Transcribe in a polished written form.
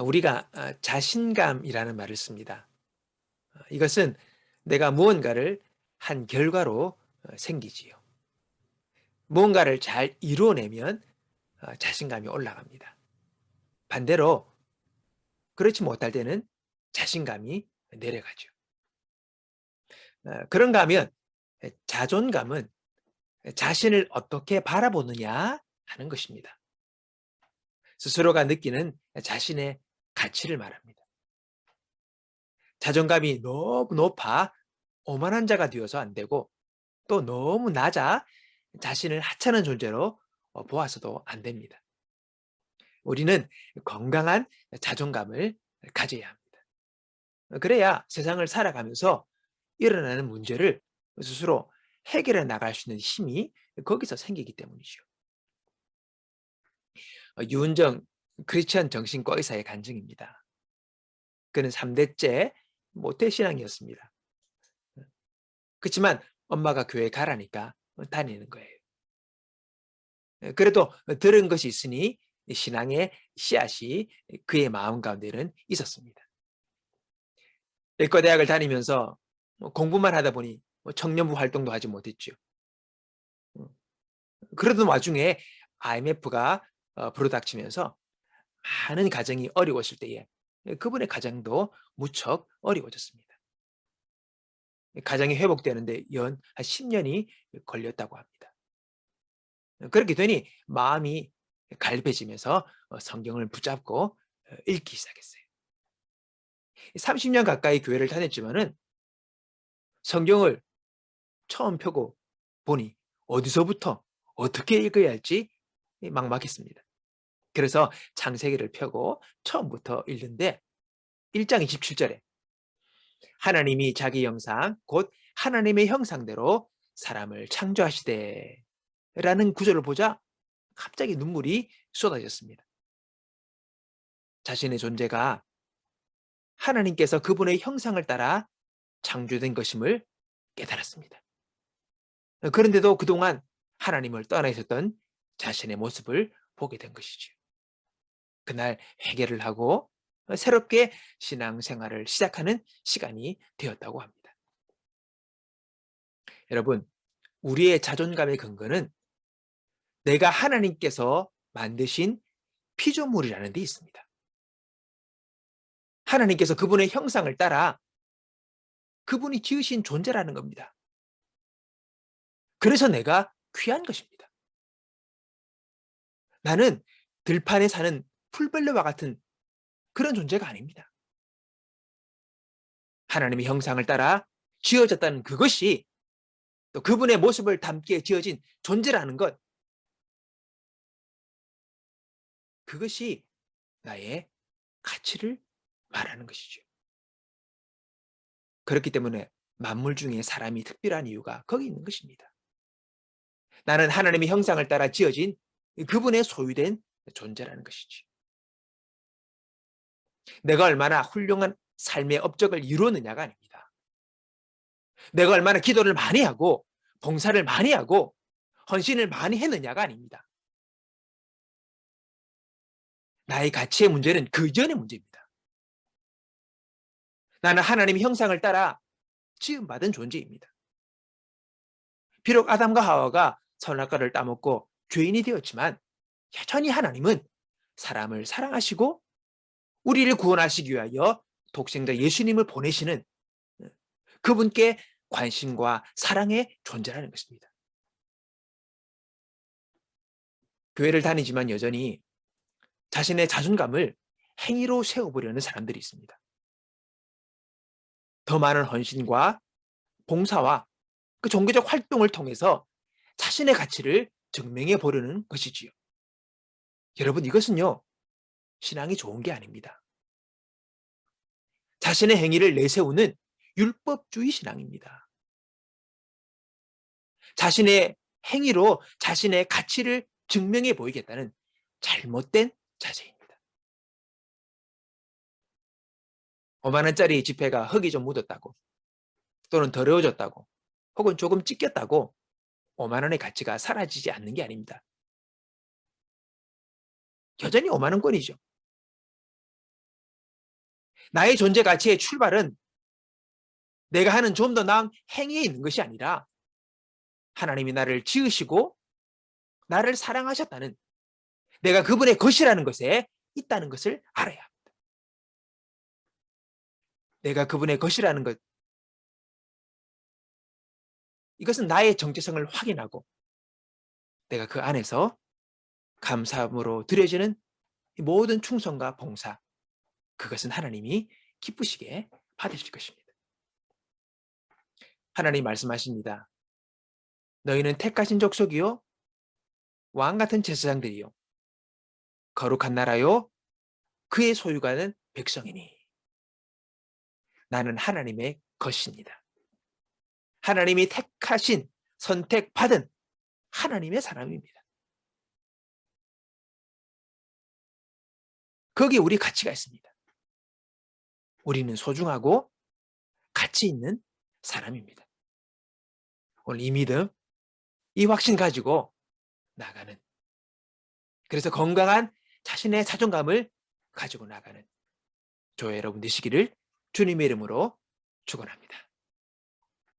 우리가 자신감이라는 말을 씁니다. 이것은 내가 무언가를 한 결과로 생기지요. 무언가를 잘 이루어내면 자신감이 올라갑니다. 반대로 그렇지 못할 때는 자신감이 내려가죠. 그런가 하면 자존감은 자신을 어떻게 바라보느냐 하는 것입니다. 스스로가 느끼는 자신의 가치를 말합니다. 자존감이 너무 높아 오만한 자가 되어서 안 되고, 또 너무 낮아 자신을 하찮은 존재로 보아서도 안 됩니다. 우리는 건강한 자존감을 가져야 합니다. 그래야 세상을 살아가면서 일어나는 문제를 스스로 해결해 나갈 수 있는 힘이 거기서 생기기 때문이죠. 유은정 크리스천 정신과 의사의 간증입니다. 그는 3대째 모태신앙이었습니다. 그렇지만 엄마가 교회 가라니까 다니는 거예요. 그래도 들은 것이 있으니 신앙의 씨앗이 그의 마음 가운데는 있었습니다. 일거대학을 다니면서 공부만 하다 보니 청년부 활동도 하지 못했죠. 그러던 와중에 IMF가 불어닥치면서 많은 가정이 어려웠을 때에 그분의 가정도 무척 어려워졌습니다. 가정이 회복되는데 연 한 10년이 걸렸다고 합니다. 그렇게 되니 마음이 갈급해지면서 성경을 붙잡고 읽기 시작했어요. 30년 가까이 교회를 다녔지만은 성경을 처음 펴고 보니 어디서부터 어떻게 읽어야 할지 막막했습니다. 그래서 창세기를 펴고 처음부터 읽는데 1장 27절에 하나님이 자기 형상 곧 하나님의 형상대로 사람을 창조하시되 라는 구절을 보자 갑자기 눈물이 쏟아졌습니다. 자신의 존재가 하나님께서 그분의 형상을 따라 창조된 것임을 깨달았습니다. 그런데도 그동안 하나님을 떠나 있었던 자신의 모습을 보게 된 것이죠. 그날 회개를 하고 새롭게 신앙생활을 시작하는 시간이 되었다고 합니다. 여러분, 우리의 자존감의 근거는 내가 하나님께서 만드신 피조물이라는 데 있습니다. 하나님께서 그분의 형상을 따라 그분이 지으신 존재라는 겁니다. 그래서 내가 귀한 것입니다. 나는 들판에 사는 풀벌레와 같은 그런 존재가 아닙니다. 하나님의 형상을 따라 지어졌다는 그것이, 또 그분의 모습을 담게 지어진 존재라는 것, 그것이 나의 가치를 말하는 것이죠. 그렇기 때문에 만물 중에 사람이 특별한 이유가 거기 있는 것입니다. 나는 하나님의 형상을 따라 지어진 그분의 소유된 존재라는 것이지. 내가 얼마나 훌륭한 삶의 업적을 이루었느냐가 아닙니다. 내가 얼마나 기도를 많이 하고 봉사를 많이 하고 헌신을 많이 했느냐가 아닙니다. 나의 가치의 문제는 그 이전의 문제입니다. 나는 하나님의 형상을 따라 지음받은 존재입니다. 비록 아담과 하와가 선악과를 따먹고 죄인이 되었지만 여전히 하나님은 사람을 사랑하시고 우리를 구원하시기 위하여 독생자 예수님을 보내시는 그분께 관심과 사랑의 존재라는 것입니다. 교회를 다니지만 여전히 자신의 자존감을 행위로 세워보려는 사람들이 있습니다. 더 많은 헌신과 봉사와 그 종교적 활동을 통해서 자신의 가치를 증명해 보려는 것이지요. 여러분, 이것은요, 신앙이 좋은 게 아닙니다. 자신의 행위를 내세우는 율법주의 신앙입니다. 자신의 행위로 자신의 가치를 증명해 보이겠다는 잘못된 자세입니다. 5만 원짜리 지폐가 흙이 좀 묻었다고, 또는 더러워졌다고, 혹은 조금 찢겼다고 5만 원의 가치가 사라지지 않는 게 아닙니다. 여전히 5만 원권이죠. 나의 존재 가치의 출발은 내가 하는 좀 더 나은 행위에 있는 것이 아니라 하나님이 나를 지으시고 나를 사랑하셨다는, 내가 그분의 것이라는 것에 있다는 것을 알아야 합니다. 내가 그분의 것이라는 것, 이것은 나의 정체성을 확인하고 내가 그 안에서 감사함으로 드려지는 모든 충성과 봉사, 그것은 하나님이 기쁘시게 받으실 것입니다. 하나님 말씀하십니다. 너희는 택하신 족속이요 왕 같은 제사장들이요 거룩한 나라요 그의 소유가는 백성이니. 나는 하나님의 것입니다. 하나님이 택하신, 선택받은 하나님의 사람입니다. 거기에 우리 가치가 있습니다. 우리는 소중하고 가치 있는 사람입니다. 오늘 이 믿음, 이 확신 가지고 나가는, 그래서 건강한 자신의 자존감을 가지고 나가는 저와 여러분 되시기를 주님의 이름으로 축원합니다.